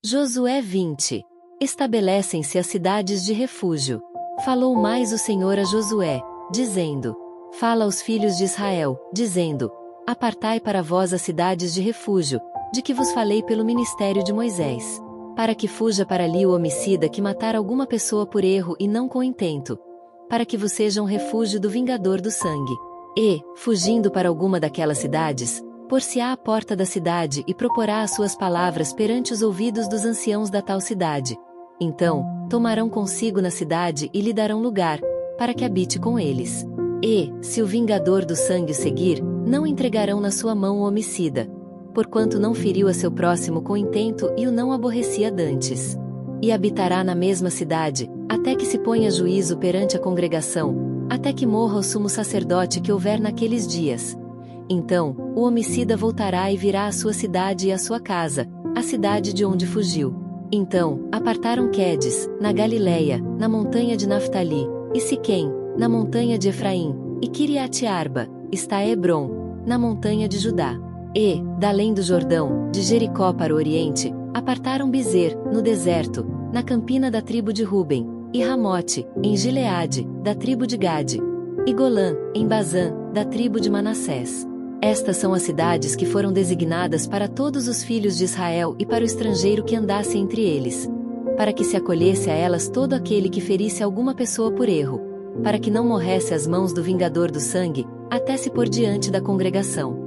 Josué 20. Estabelecem-se as cidades de refúgio. Falou mais o Senhor a Josué, dizendo: Fala aos filhos de Israel, dizendo: Apartai para vós as cidades de refúgio, de que vos falei pelo ministério de Moisés. Para que fuja para ali o homicida que matar alguma pessoa por erro e não com intento. Para que vos seja um refúgio do vingador do sangue. E, fugindo para alguma daquelas cidades, por-se-á à porta da cidade e proporá as suas palavras perante os ouvidos dos anciãos da tal cidade. Então, tomarão consigo na cidade e lhe darão lugar, para que habite com eles. E, se o vingador do sangue o seguir, não entregarão na sua mão o homicida, porquanto não feriu a seu próximo com intento e o não aborrecia dantes. E habitará na mesma cidade, até que se ponha juízo perante a congregação, até que morra o sumo sacerdote que houver naqueles dias. Então, o homicida voltará e virá à sua cidade e à sua casa, a cidade de onde fugiu. Então, apartaram Quedes, na Galileia, na montanha de Naftali, e Siquém, na montanha de Efraim, e Quiriate-Arba, está Hebron, na montanha de Judá. E, da além do Jordão, de Jericó para o oriente, apartaram Bizer, no deserto, na campina da tribo de Ruben, e Ramote, em Gileade, da tribo de Gade, e Golã, em Bazã, da tribo de Manassés. Estas são as cidades que foram designadas para todos os filhos de Israel e para o estrangeiro que andasse entre eles, para que se acolhesse a elas todo aquele que ferisse alguma pessoa por erro, para que não morresse às mãos do vingador do sangue, até se pôr diante da congregação.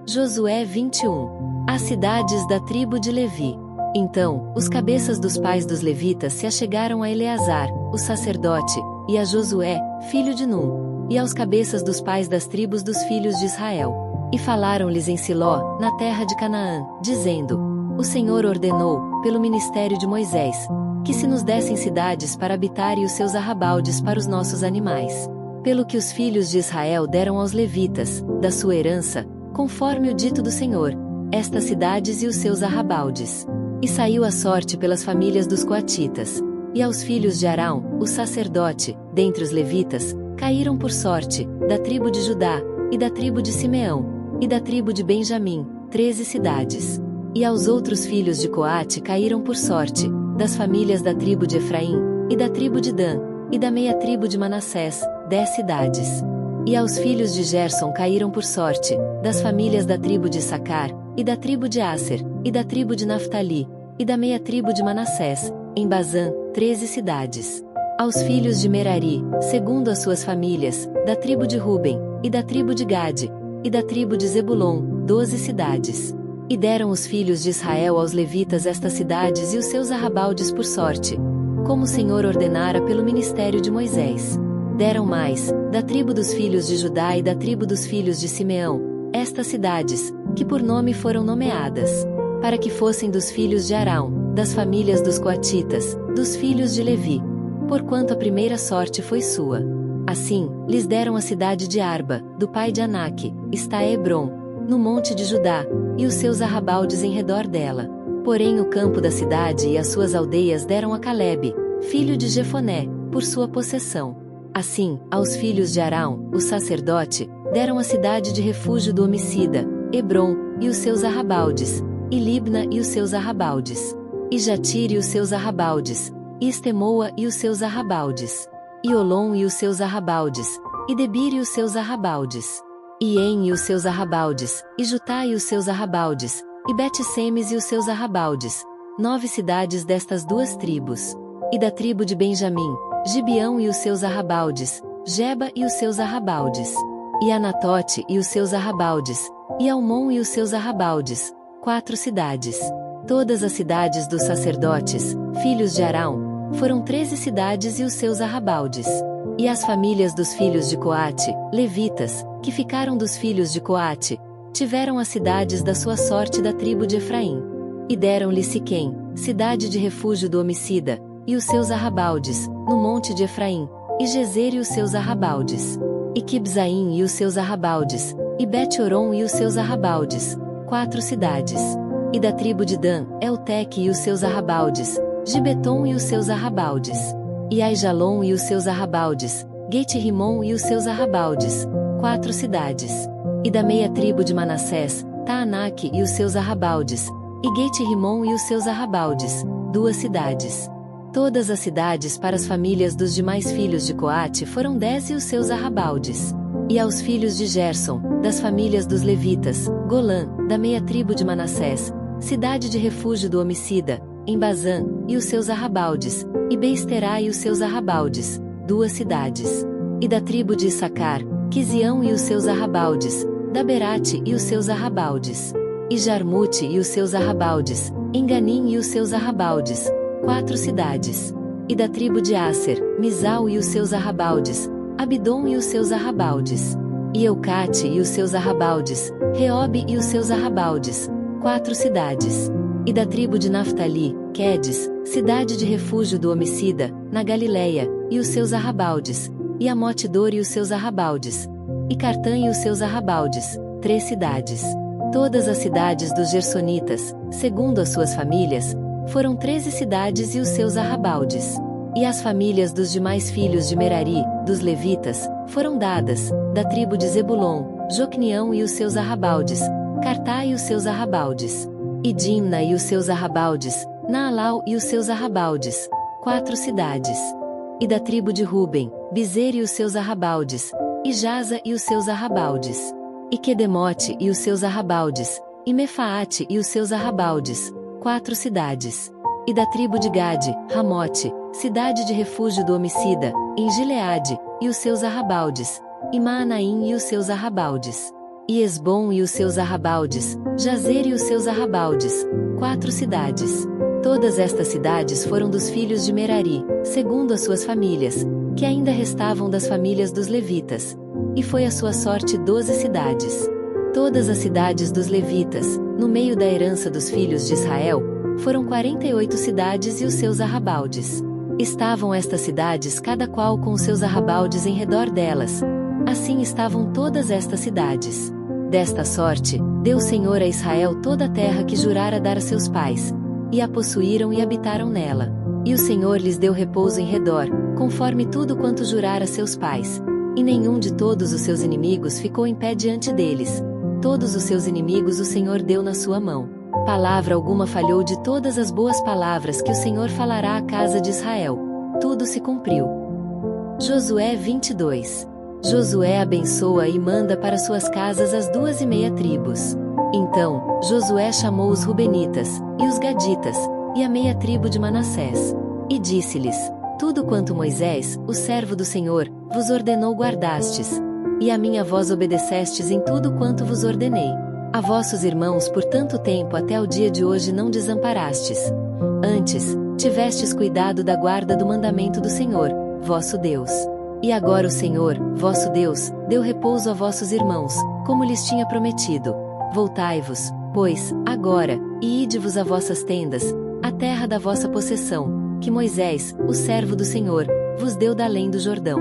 Josué 21. As cidades da tribo de Levi. Então, os cabeças dos pais dos levitas se achegaram a Eleazar, o sacerdote, e a Josué, filho de Num, e aos cabeças dos pais das tribos dos filhos de Israel. E falaram-lhes em Siló, na terra de Canaã, dizendo: O Senhor ordenou, pelo ministério de Moisés, que se nos dessem cidades para habitar e os seus arrabaldes para os nossos animais. Pelo que os filhos de Israel deram aos levitas, da sua herança, conforme o dito do Senhor, estas cidades e os seus arrabaldes. E saiu a sorte pelas famílias dos coatitas. E aos filhos de Arão, o sacerdote, dentre os levitas, caíram por sorte, da tribo de Judá, e da tribo de Simeão, e da tribo de Benjamim, 13 cidades. E aos outros filhos de Coate caíram por sorte, das famílias da tribo de Efraim, e da tribo de Dan, e da meia tribo de Manassés, 10 cidades. E aos filhos de Gerson caíram por sorte, das famílias da tribo de Issacar, e da tribo de Asser, e da tribo de Naftali, e da meia tribo de Manassés, em Bazã, 13 cidades. Aos filhos de Merari, segundo as suas famílias, da tribo de Ruben, e da tribo de Gade, e da tribo de Zebulon, 12 cidades. E deram os filhos de Israel aos levitas estas cidades e os seus arrabaldes por sorte, como o Senhor ordenara pelo ministério de Moisés. Deram mais, da tribo dos filhos de Judá e da tribo dos filhos de Simeão, estas cidades, que por nome foram nomeadas, para que fossem dos filhos de Arão, das famílias dos coatitas, dos filhos de Levi, porquanto a primeira sorte foi sua. Assim, lhes deram a cidade de Arba, do pai de Anaque, está Hebron, no monte de Judá, e os seus arrabaldes em redor dela. Porém o campo da cidade e as suas aldeias deram a Calebe, filho de Jefoné, por sua possessão. Assim, aos filhos de Arão, o sacerdote, deram a cidade de refúgio do homicida, Hebron, e os seus arrabaldes, e Libna e os seus arrabaldes, e Jatir e os seus arrabaldes, e Estemoa e os seus arrabaldes, e Olom e os seus arrabaldes, e Debir e os seus arrabaldes, e En e os seus arrabaldes, e Jutá e os seus arrabaldes, e Bet-Semes e os seus arrabaldes, 9 cidades destas duas tribos. E da tribo de Benjamim, Gibeão e os seus arrabaldes, Geba e os seus arrabaldes, e Anatote e os seus arrabaldes, e Almon e os seus arrabaldes, 4 cidades. Todas as cidades dos sacerdotes, filhos de Arão, foram 13 cidades e os seus arrabaldes. E as famílias dos filhos de Coate, levitas, que ficaram dos filhos de Coate, tiveram as cidades da sua sorte da tribo de Efraim. E deram-lhe Siquém, cidade de refúgio do homicida, e os seus arrabaldes, no monte de Efraim, e Gezer e os seus arrabaldes, e Quibzaim e os seus arrabaldes, e Bet-Oron e os seus arrabaldes, 4 cidades. E da tribo de Dan, Elteque e os seus arrabaldes, Gibeton e os seus arrabaldes, e Aijalon e os seus arrabaldes, Gate-Rimon e os seus arrabaldes, 4 cidades. E da meia tribo de Manassés, Taanaque e os seus arrabaldes, e Gate-Rimon e os seus arrabaldes, 2 cidades. Todas as cidades para as famílias dos demais filhos de Coate foram 10 e os seus arrabaldes. E aos filhos de Gerson, das famílias dos levitas, Golã, da meia tribo de Manassés, cidade de refúgio do homicida, em Bazã, e os seus arrabaldes, e Beisterá e os seus arrabaldes, 2 cidades. E da tribo de Issacar, Quizião e os seus arrabaldes, Daberate e os seus arrabaldes, e Jarmute e os seus arrabaldes, Enganim e os seus arrabaldes, 4 cidades. E da tribo de Asser, Misal e os seus arrabaldes, Abidom e os seus arrabaldes, e Eucate e os seus arrabaldes, Reobe e os seus arrabaldes, 4 cidades. E da tribo de Naftali, Quedes, cidade de refúgio do homicida, na Galileia, e os seus arrabaldes, e Amote-Dor e os seus arrabaldes, e Cartã e os seus arrabaldes, 3 cidades. Todas as cidades dos Gersonitas, segundo as suas famílias, foram 13 cidades e os seus arrabaldes. E as famílias dos demais filhos de Merari, dos levitas, foram dadas, da tribo de Zebulon, Jocneão e os seus arrabaldes, Cartá e os seus arrabaldes, e Dimna e os seus arrabaldes, Naalau e os seus arrabaldes, 4 cidades. E da tribo de Ruben, Bizer e os seus arrabaldes, e Jaza e os seus arrabaldes, e Quedemote e os seus arrabaldes, e Mefaate e os seus arrabaldes, 4 cidades. E da tribo de Gade, Ramote, cidade de refúgio do homicida, em Gileade, e os seus arrabaldes, e Maanaim e os seus arrabaldes, e Esbom e os seus arrabaldes, Jazer e os seus arrabaldes, 4 cidades. Todas estas cidades foram dos filhos de Merari, segundo as suas famílias, que ainda restavam das famílias dos levitas. E foi a sua sorte 12 cidades. Todas as cidades dos levitas, no meio da herança dos filhos de Israel, foram 48 cidades e os seus arrabaldes. Estavam estas cidades cada qual com os seus arrabaldes em redor delas. Assim estavam todas estas cidades. Desta sorte, deu o Senhor a Israel toda a terra que jurara dar a seus pais, e a possuíram e habitaram nela. E o Senhor lhes deu repouso em redor, conforme tudo quanto jurara a seus pais. E nenhum de todos os seus inimigos ficou em pé diante deles. Todos os seus inimigos o Senhor deu na sua mão. Palavra alguma falhou de todas as boas palavras que o Senhor falará à casa de Israel. Tudo se cumpriu. Josué 22. Josué abençoa e manda para suas casas as 2,5 tribos. Então, Josué chamou os Rubenitas, e os Gaditas, e a meia tribo de Manassés, e disse-lhes: tudo quanto Moisés, o servo do Senhor, vos ordenou guardastes, e a minha voz obedecestes em tudo quanto vos ordenei. A vossos irmãos por tanto tempo até o dia de hoje não desamparastes. Antes, tivestes cuidado da guarda do mandamento do Senhor, vosso Deus. E agora o Senhor, vosso Deus, deu repouso a vossos irmãos, como lhes tinha prometido. Voltai-vos, pois, agora, e ide-vos a vossas tendas, a terra da vossa possessão, que Moisés, o servo do Senhor, vos deu da além do Jordão.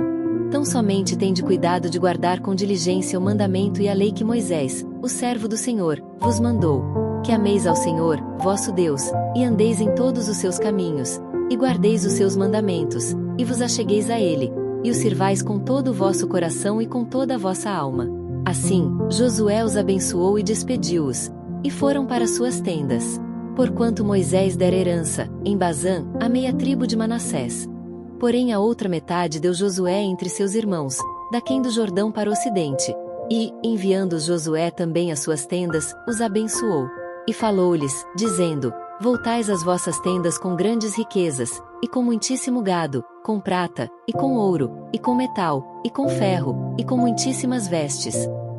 Tão somente tende cuidado de guardar com diligência o mandamento e a lei que Moisés, o servo do Senhor, vos mandou. Que ameis ao Senhor, vosso Deus, e andeis em todos os seus caminhos, e guardeis os seus mandamentos, e vos achegueis a ele, e o sirvais com todo o vosso coração e com toda a vossa alma. Assim, Josué os abençoou e despediu-os, e foram para suas tendas. Porquanto Moisés dera herança, em Bazã, a meia tribo de Manassés. Porém a outra metade deu Josué entre seus irmãos, daquém do Jordão para o ocidente. E, enviando-os Josué também às suas tendas, os abençoou. E falou-lhes, dizendo: voltais às vossas tendas com grandes riquezas, e com muitíssimo gado, com prata, e com ouro, e com metal, e com ferro, e com muitíssimas vestes.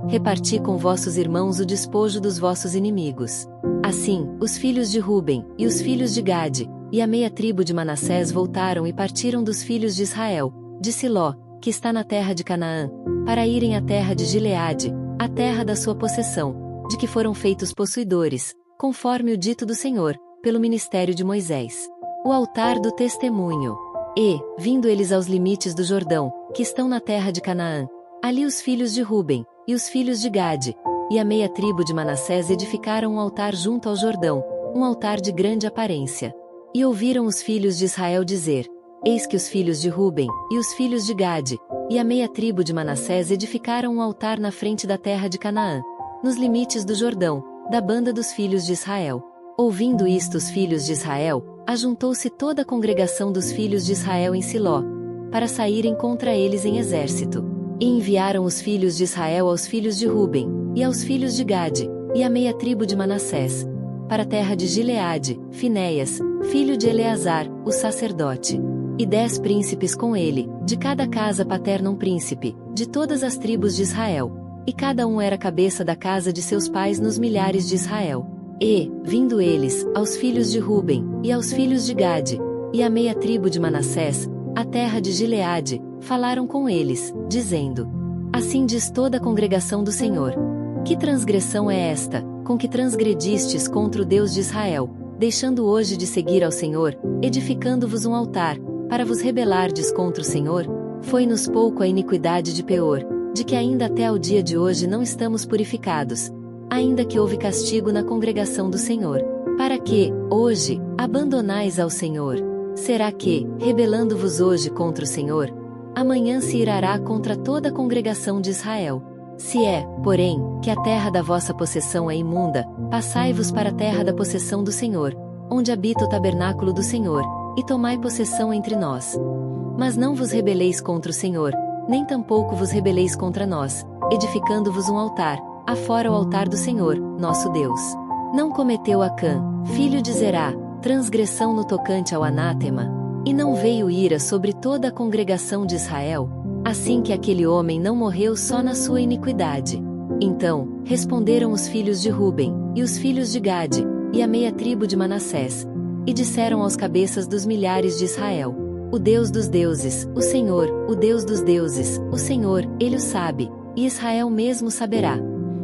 Reparti com vossos irmãos o despojo dos vossos inimigos. Assim, os filhos de Ruben, e os filhos de Gade, e a meia tribo de Manassés voltaram e partiram dos filhos de Israel, de Siló, que está na terra de Canaã, para irem à terra de Gileade, a terra da sua possessão, de que foram feitos possuidores, conforme o dito do Senhor, pelo ministério de Moisés. O altar do testemunho. E, vindo eles aos limites do Jordão, que estão na terra de Canaã, ali os filhos de Ruben, e os filhos de Gade, e a meia tribo de Manassés edificaram um altar junto ao Jordão, um altar de grande aparência. E ouviram os filhos de Israel dizer: eis que os filhos de Ruben, e os filhos de Gade, e a meia tribo de Manassés edificaram um altar na frente da terra de Canaã, nos limites do Jordão, da banda dos filhos de Israel. Ouvindo isto os filhos de Israel, ajuntou-se toda a congregação dos filhos de Israel em Siló, para saírem contra eles em exército. E enviaram os filhos de Israel aos filhos de Ruben, e aos filhos de Gade, e à meia tribo de Manassés, para a terra de Gileade, Finéias, filho de Eleazar, o sacerdote. E 10 príncipes com ele, de cada casa paterna um príncipe, de todas as tribos de Israel. E cada um era cabeça da casa de seus pais nos milhares de Israel. E, vindo eles, aos filhos de Ruben, e aos filhos de Gade, e à meia tribo de Manassés, a terra de Gileade, falaram com eles, dizendo: Assim diz toda a congregação do Senhor: Que transgressão é esta, com que transgredistes contra o Deus de Israel, deixando hoje de seguir ao Senhor, edificando-vos um altar, para vos rebelardes contra o Senhor? Foi-nos pouco a iniquidade de Peor, de que ainda até ao dia de hoje não estamos purificados, ainda que houve castigo na congregação do Senhor. Para que, hoje, abandonais ao Senhor? Será que, rebelando-vos hoje contra o Senhor, amanhã se irará contra toda a congregação de Israel? Se é, porém, que a terra da vossa possessão é imunda, passai-vos para a terra da possessão do Senhor, onde habita o tabernáculo do Senhor, e tomai possessão entre nós. Mas não vos rebeleis contra o Senhor, nem tampouco vos rebeleis contra nós, edificando-vos um altar, afora o altar do Senhor, nosso Deus. Não cometeu Acã, filho de Zerá, transgressão no tocante ao anátema, e não veio ira sobre toda a congregação de Israel, assim que aquele homem não morreu só na sua iniquidade. Então, responderam os filhos de Ruben, e os filhos de Gade, e a meia tribo de Manassés, e disseram aos cabeças dos milhares de Israel: O Deus dos deuses, o Senhor, o Deus dos deuses, o Senhor, Ele o sabe, e Israel mesmo saberá.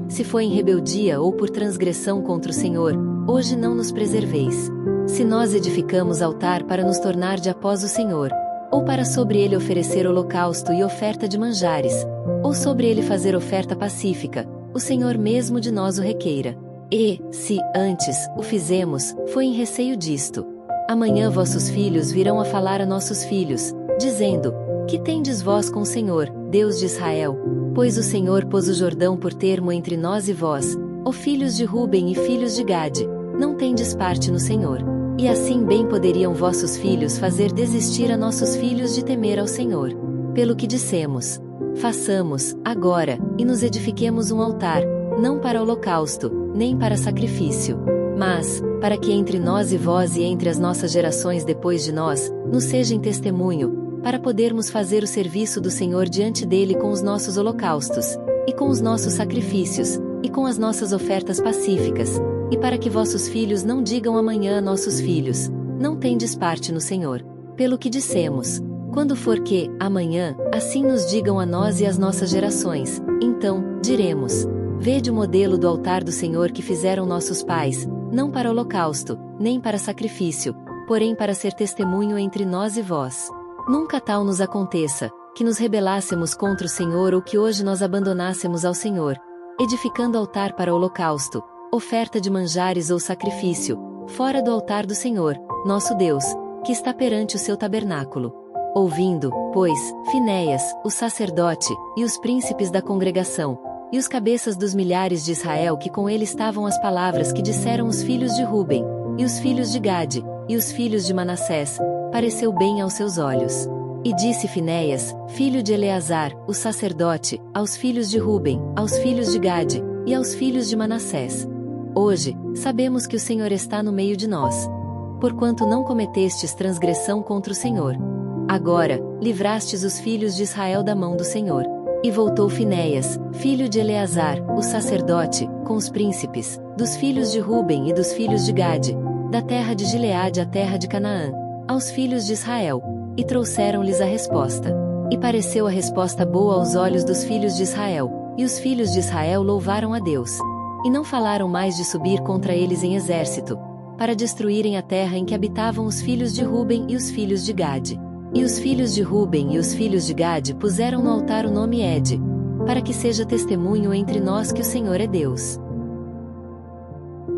Se foi em rebeldia ou por transgressão contra o Senhor, hoje não nos preserveis. Se nós edificamos altar para nos tornar de após o Senhor, ou para sobre ele oferecer holocausto e oferta de manjares, ou sobre ele fazer oferta pacífica, o Senhor mesmo de nós o requeira. E, se, antes, o fizemos, foi em receio disto. Amanhã vossos filhos virão a falar a nossos filhos, dizendo: Que tendes vós com o Senhor, Deus de Israel? Pois o Senhor pôs o Jordão por termo entre nós e vós, ó filhos de Ruben e filhos de Gade, não tendes parte no Senhor. E assim bem poderiam vossos filhos fazer desistir a nossos filhos de temer ao Senhor. Pelo que dissemos: Façamos, agora, e nos edifiquemos um altar, não para holocausto, nem para sacrifício, mas, para que entre nós e vós e entre as nossas gerações depois de nós, nos seja em testemunho, para podermos fazer o serviço do Senhor diante dele com os nossos holocaustos, e com os nossos sacrifícios, e com as nossas ofertas pacíficas, e para que vossos filhos não digam amanhã a nossos filhos: Não tendes parte no Senhor. Pelo que dissemos: Quando for que, amanhã, assim nos digam a nós e às nossas gerações, então, diremos: Vede o modelo do altar do Senhor que fizeram nossos pais, não para holocausto, nem para sacrifício, porém para ser testemunho entre nós e vós. Nunca tal nos aconteça, que nos rebelássemos contra o Senhor ou que hoje nós abandonássemos ao Senhor, edificando altar para holocausto, oferta de manjares ou sacrifício, fora do altar do Senhor, nosso Deus, que está perante o seu tabernáculo. Ouvindo, pois, Finéias, o sacerdote, e os príncipes da congregação, e os cabeças dos milhares de Israel que com ele estavam as palavras que disseram os filhos de Ruben, e os filhos de Gade, e os filhos de Manassés, pareceu bem aos seus olhos. E disse Finéias, filho de Eleazar, o sacerdote, aos filhos de Ruben, aos filhos de Gade, e aos filhos de Manassés: Hoje, sabemos que o Senhor está no meio de nós. Porquanto não cometestes transgressão contra o Senhor. Agora, livrastes os filhos de Israel da mão do Senhor. E voltou Finéias, filho de Eleazar, o sacerdote, com os príncipes, dos filhos de Ruben e dos filhos de Gade, da terra de Gileade à terra de Canaã, aos filhos de Israel, e trouxeram-lhes a resposta. E pareceu a resposta boa aos olhos dos filhos de Israel, e os filhos de Israel louvaram a Deus. E não falaram mais de subir contra eles em exército, para destruírem a terra em que habitavam os filhos de Ruben e os filhos de Gade. E os filhos de Ruben e os filhos de Gade puseram no altar o nome Ede, para que seja testemunho entre nós que o Senhor é Deus.